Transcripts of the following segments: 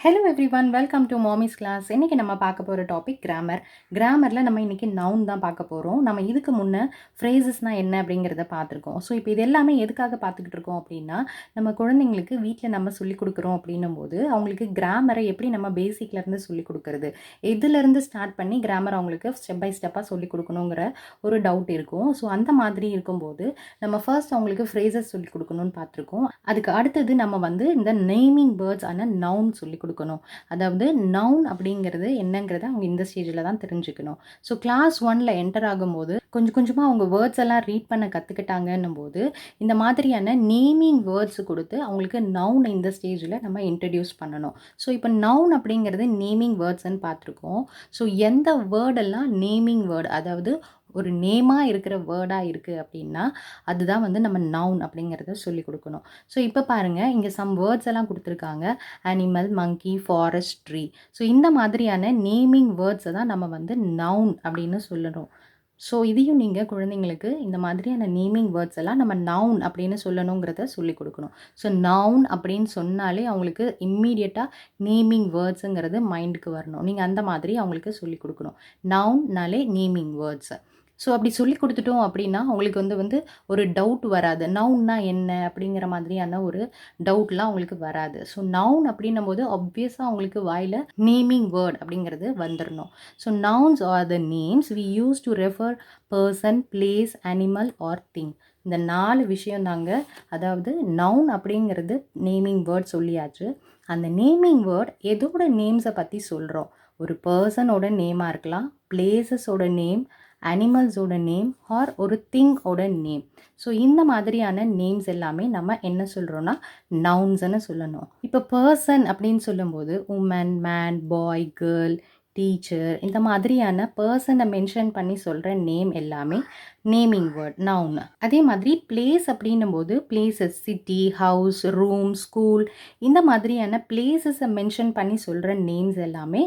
Hello everyone, welcome to Mami's class. இன்றைக்கி நம்ம பார்க்க போகிற டாபிக் கிராமர். கிராமரில் நம்ம இன்றைக்கி நவுன் தான் பார்க்க போகிறோம். நம்ம இதுக்கு முன்னே ஃப்ரேசஸ்னால் என்ன அப்படிங்கிறத பார்த்துருக்கோம். ஸோ இப்போ இது எல்லாமே எதுக்காக பார்த்துக்கிட்டு இருக்கோம் அப்படின்னா, நம்ம குழந்தைங்களுக்கு வீட்டில் நம்ம சொல்லிக் கொடுக்குறோம் அப்படின்னும் போது அவங்களுக்கு கிராமரை எப்படி நம்ம பேசிக்லேருந்து சொல்லிக் கொடுக்குறது, எதுலேருந்து ஸ்டார்ட் பண்ணி கிராமர் அவங்களுக்கு ஸ்டெப் பை ஸ்டெப்பாக சொல்லிக் கொடுக்கணுங்கிற ஒரு டவுட் இருக்கும். ஸோ அந்த மாதிரி இருக்கும்போது நம்ம ஃபர்ஸ்ட் அவங்களுக்கு ஃப்ரேசஸ் சொல்லிக் கொடுக்கணும்னு பார்த்துருக்கோம். அதுக்கு அடுத்தது நம்ம இந்த நேமிங் வேர்ட்ஸ் ஆன நவுன் சொல்லிக் கொடுக்கணும். அதாவது நவுன் அப்படிங்கிறது என்னங்கிறத அவங்க இந்த ஸ்டேஜில் தான் தெரிஞ்சுக்கணும். ஸோ கிளாஸ் 1ல் என்டர் ஆகும்போது கொஞ்சம் கொஞ்சமாக அவங்க வேர்ட்ஸ் எல்லாம் ரீட் பண்ண கற்றுக்கிட்டாங்கன்னும் போது இந்த மாதிரியான நேமிங் வேர்ட்ஸ் கொடுத்து அவங்களுக்கு நவுன் இந்த ஸ்டேஜில் நம்ம இன்ட்ரடியூஸ் பண்ணணும். ஸோ இப்போ நவுன் அப்படிங்கிறது நேமிங் வேர்ட்ஸ்ன்னு பார்த்துருக்கோம். ஸோ எந்த வேர்டெல்லாம் நேமிங் வேர்டு, அதாவது ஒரு நேமாக இருக்கிற வேர்டாக இருக்குது அப்படின்னா அதுதான் நம்ம நவுன் அப்படிங்கிறத சொல்லி கொடுக்கணும். ஸோ இப்போ பாருங்கள், இங்கே சம் வேர்ட்ஸ் எல்லாம் கொடுத்துருக்காங்க. அனிமல், மங்கி, ஃபாரஸ்ட், ட்ரீ. ஸோ இந்த மாதிரியான நேமிங் வேர்ட்ஸை தான் நம்ம நவுன் அப்படின்னு சொல்லணும். ஸோ இதையும் நீங்கள் குழந்தைங்களுக்கு இந்த மாதிரியான நேமிங் வேர்ட்ஸ் எல்லாம் நம்ம நவுன் அப்படின்னு சொல்லணுங்கிறத சொல்லி கொடுக்கணும். ஸோ நவுன் அப்படின்னு சொன்னாலே அவங்களுக்கு இம்மீடியட்டாக நேமிங் வேர்ட்ஸுங்கிறது மைண்டுக்கு வரணும். நீங்கள் அந்த மாதிரி அவங்களுக்கு சொல்லி கொடுக்கணும். நவுன்னாலே நேமிங் வேர்ட்ஸு. ஸோ அப்படி சொல்லி கொடுத்துட்டோம் அப்படின்னா அவங்களுக்கு ஒரு டவுட் வராது. நவுன்னா என்ன அப்படிங்கிற மாதிரியான ஒரு டவுட்லாம் அவங்களுக்கு வராது. ஸோ நவுன் அப்படின்னும் போது ஆப்வியஸாக அவங்களுக்கு வாயில் நேமிங் வேர்ட் அப்படிங்கிறது வந்துடணும். So nouns are the names we use to refer person, place, animal or thing. இந்த 4 விஷயம் தாங்க. அதாவது நவுன் அப்படிங்கிறது நேமிங் வேர்ட் சொல்லியாச்சு. அந்த நேமிங் வேர்ட் எதோட நேம்ஸை பற்றி சொல்கிறோம். ஒரு பர்சனோட நேமாக இருக்கலாம், பிளேசஸோட நேம், அனிமல்ஸோட நேம் ஆர் ஒரு திங்கோட நேம். ஸோ இந்த மாதிரியான நேம்ஸ் எல்லாமே நம்ம என்ன சொல்கிறோன்னா நவுன்ஸ்ன்னு சொல்லணும். இப்போ பர்சன் அப்படின்னு சொல்லும்போது உமன், மேன், பாய், கேர்ள், டீச்சர், இந்த மாதிரியான பர்சனை மென்ஷன் பண்ணி சொல்கிற நேம் எல்லாமே நேமிங் வேர்ட், நவுன். அதே மாதிரி பிளேஸ் அப்படின்னும் போது places, city, house, room, school, இந்த மாதிரியான பிளேசஸை மென்ஷன் பண்ணி சொல்கிற நேம்ஸ் எல்லாமே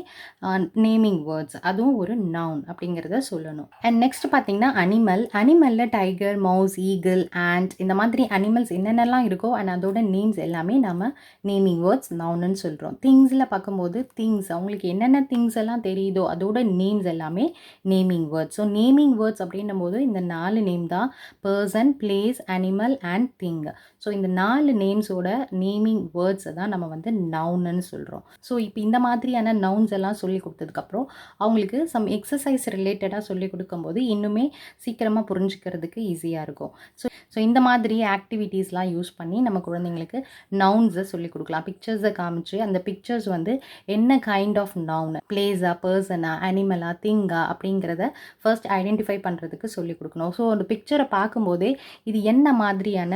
நேமிங் வேர்ட்ஸ், அதுவும் ஒரு நவுன் அப்படிங்கிறத சொல்லணும். அண்ட் நெக்ஸ்ட் பார்த்தீங்கன்னா அனிமல். அனிமலில் டைகர், மவுஸ், ஈகிள், ஆண்ட், இந்த மாதிரி அனிமல்ஸ் என்னென்னலாம் இருக்கோ அண்ட் அதோட நேம்ஸ் எல்லாமே நம்ம நேமிங் வேர்ட்ஸ், நவுன்னு சொல்கிறோம். திங்ஸில் பார்க்கும்போது திங்ஸ், அவங்களுக்கு என்னென்ன திங்ஸ் எல்லாம் தெரியுதோ அதோட நேம்ஸ் எல்லாமே naming words. So naming words அப்படின்னும் போது இந்த 4 நேம் தான்: person, place, animal and thing. So இந்த 4 நேம்ஸோட நேமிங் வேர்ட்ஸை தான் நம்ம நவுன்னு சொல்கிறோம். ஸோ இப்போ இந்த மாதிரியான நவுன்ஸ் எல்லாம் சொல்லி கொடுத்ததுக்கப்புறம் அவங்களுக்கு சம் எக்ஸசைஸ் ரிலேட்டடாக சொல்லி கொடுக்கும்போது இன்னுமே சீக்கிரமாக புரிஞ்சுக்கிறதுக்கு ஈஸியாக இருக்கும். ஸோ இந்த மாதிரி ஆக்டிவிட்டீஸ்லாம் யூஸ் பண்ணி நம்ம குழந்தைங்களுக்கு நவுன்ஸை சொல்லி கொடுக்கலாம். பிக்சர்ஸை காமிச்சு அந்த பிக்சர்ஸ் என்ன கைண்ட் ஆஃப் நவுன், பிளேஸா, பர்சனா, அனிமலா, திங்கா அப்படிங்கிறத ஃபர்ஸ்ட் ஐடென்டிஃபை பண்ணுறதுக்கு சொல்லி கொடுக்கணும். ஸோ அந்த பிக்சரை பார்க்கும்போதே இது என்ன மாதிரியான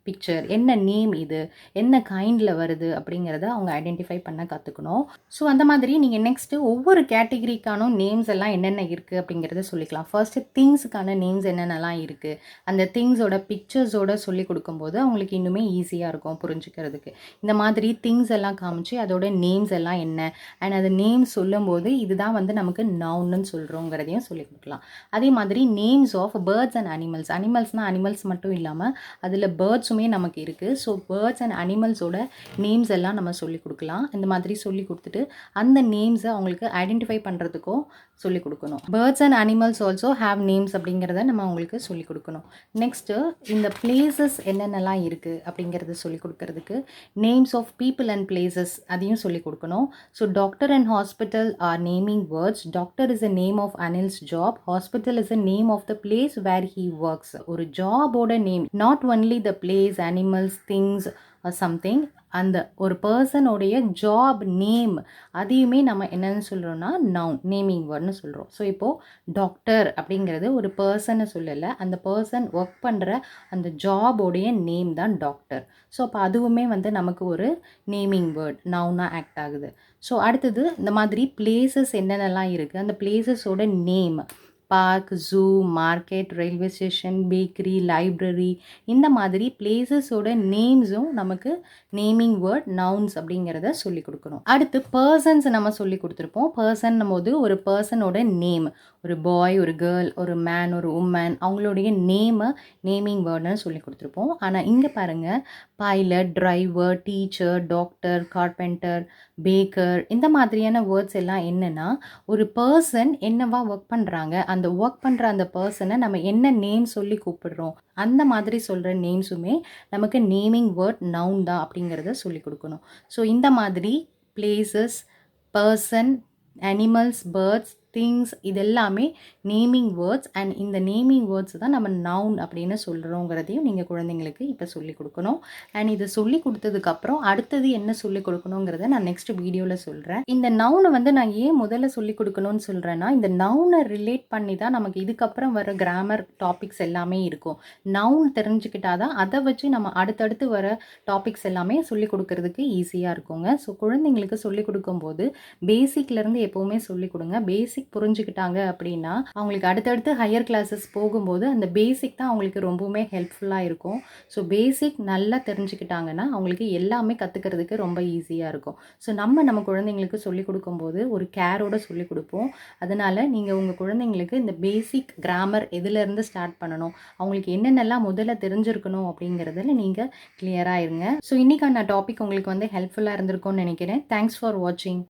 பிக்சர், என்ன நேம், இது என்ன கைண்டில் வருது அப்படிங்கிறத அவங்க ஐடென்டிஃபை பண்ண கற்றுக்கணும். ஸோ அந்த மாதிரி நீங்கள் நெக்ஸ்ட்டு ஒவ்வொரு கேட்டகிரிக்கான நேம்ஸ் எல்லாம் என்னென்ன இருக்குது அப்படிங்கிறத சொல்லிக்கலாம். ஃபர்ஸ்ட்டு திங்ஸுக்கான நேம்ஸ் என்னென்னலாம் இருக்குது, அந்த திங்ஸோட பிக்சர்ஸோட சொல்லி கொடுக்கும்போது அவங்களுக்கு இன்னுமே ஈஸியாக இருக்கும் புரிஞ்சுக்கிறதுக்கு. இந்த மாதிரி திங்ஸ் எல்லாம் காமிச்சு அதோட நேம்ஸ் எல்லாம் என்ன அண்ட் அது நேம்ஸ் சொல்லும்போது இதுதான் நமக்கு நவுன்னு சொல்கிறோங்கிறதையும் சொல்லி கொடுக்கலாம். அதே மாதிரி names of birds and animals. அனிமல்ஸ்னால் அனிமல்ஸ் மட்டும் இல்லாமல் அதில் பேர்ட்ஸுமே நமக்கு இருக்குது. ஸோ பேர்ட்ஸ் அண்ட் அனிமல்ஸோட நேம்ஸ் எல்லாம் நம்ம சொல்லி கொடுக்கலாம். இந்த மாதிரி சொல்லி கொடுத்துட்டு அந்த நேம்ஸை அவங்களுக்கு ஐடென்டிஃபை பண்ணுறதுக்கும் சொல்லி கொடுக்கணும். Birds and animals also have names அப்படிங்கிறத நம்ம அவங்களுக்கு சொல்லி கொடுக்கணும். நெக்ஸ்ட்டு இந்த பிளேசஸ் என்னென்னலாம் இருக்குது அப்படிங்கிறத சொல்லி கொடுக்கறதுக்கு names of people and places அதையும் சொல்லி கொடுக்கணும். So doctor and hospital are naming words. Doctor is a name of Anil's job. Hospital is a name of the place where he works. ஒரு ஜாபோட name, not only the place, animals, things something, அந்த ஒரு பர்சனோடைய job name அதையுமே நம்ம என்னன்னு சொல்கிறோன்னா noun, naming வேர்ட்னு சொல்கிறோம். So இப்போது டாக்டர் அப்படிங்கிறது ஒரு பர்சனை சொல்லலை, அந்த பர்சன் ஒர்க் பண்ணுற அந்த ஜாபோடைய நேம் தான் டாக்டர். ஸோ அப்போ அதுவுமே நமக்கு ஒரு நேமிங் வேர்ட், நவுனாக ஆக்ட் ஆகுது. ஸோ அடுத்தது இந்த மாதிரி பிளேசஸ் என்னென்னலாம் இருக்குது, அந்த பிளேசஸோட name, park, zoo, market, railway station, bakery, library இந்த மாதிரி பிளேசஸோட நேம்ஸும் நமக்கு நேமிங் வேர்ட் நவுன்ஸ் அப்படிங்கிறத சொல்லி கொடுக்கணும். அடுத்து பர்சன்ஸ் நம்ம சொல்லி கொடுத்துருப்போம். பர்சன் போது ஒரு பர்சனோட நேம், ஒரு பாய், ஒரு கேர்ள், ஒரு மேன், ஒரு உமன், அவங்களுடைய நேமை நேமிங் வேர்டுன்னு சொல்லி கொடுத்துருப்போம். ஆனால் இங்கே பாருங்கள், pilot, driver, teacher, doctor, carpenter, Baker இந்த மாதிரியான வேர்ட்ஸ் எல்லாம் என்னென்னா ஒரு பர்சன் என்னவா ஒர்க் பண்ணுறாங்க, அந்த ஒர்க் பண்ணுற அந்த பர்சனை நம்ம என்ன நேம் சொல்லி கூப்பிடுறோம், அந்த மாதிரி சொல்கிற நேம்ஸுமே நமக்கு நேமிங் வேர்ட் நவுன் தான் அப்படிங்கிறத சொல்லி கொடுக்கணும். ஸோ இந்த மாதிரி places, person, animals, birds, things இதெல்லாமே நேமிங் வேர்ட்ஸ். அண்ட் இந்த நேமிங் வேர்ட்ஸ் தான் நம்ம நவுன் அப்படின்னு சொல்கிறோங்கிறதையும் நீங்கள் குழந்தைங்களுக்கு இப்போ சொல்லிக் கொடுக்கணும். அண்ட் இதை சொல்லி கொடுத்ததுக்கப்புறம் அடுத்தது என்ன சொல்லிக் கொடுக்கணுங்கிறத நான் நெக்ஸ்ட் வீடியோவில் சொல்கிறேன். இந்த நவுனை வந்து நான் ஏன் முதல்ல சொல்லிக் கொடுக்கணும்னு சொல்கிறேன்னா, இந்த நவுனை ரிலேட் பண்ணி தான் நமக்கு இதுக்கப்புறம் வர கிராமர் டாபிக்ஸ் எல்லாமே இருக்கும். நவுன் தெரிஞ்சுக்கிட்டாதான் அதை வச்சு நம்ம அடுத்தடுத்து வர டாபிக்ஸ் எல்லாமே சொல்லிக் கொடுக்கறதுக்கு ஈஸியாக இருக்குங்க. ஸோ குழந்தைங்களுக்கு சொல்லிக் கொடுக்கும்போது பேசிக்லேருந்து எப்போவுமே சொல்லிக் கொடுங்க. பேசிக் புரிஞ்சுக்கிட்டாங்க அப்படின்னா அவங்களுக்கு அடுத்தடுத்து ஹையர் கிளாஸஸ் போகும்போது அந்த பேசிக் தான் அவங்களுக்கு ரொம்பவுமே ஹெல்ப்ஃபுல்லாக இருக்கும். ஸோ பேசிக் நல்லா தெரிஞ்சுக்கிட்டாங்கன்னா அவங்களுக்கு எல்லாமே கற்றுக்கிறதுக்கு ரொம்ப ஈஸியாக இருக்கும். ஸோ நம்ம குழந்தைங்களுக்கு சொல்லிக் கொடுக்கும்போது ஒரு கேரோடு சொல்லிக் கொடுப்போம். அதனால் நீங்கள் உங்கள் குழந்தைங்களுக்கு இந்த பேசிக் கிராமர் எதுலேருந்து ஸ்டார்ட் பண்ணணும், அவங்களுக்கு என்னென்னலாம் முதல்ல தெரிஞ்சிருக்கணும் அப்படிங்கிறதுல நீங்கள் கிளியராக இருங்க. ஸோ இன்றைக்கான டாபிக் உங்களுக்கு வந்து ஹெல்ப்ஃபுல்லாக இருந்திருக்கும்னு நினைக்கிறேன். தேங்க்ஸ் ஃபார் வாட்சிங்.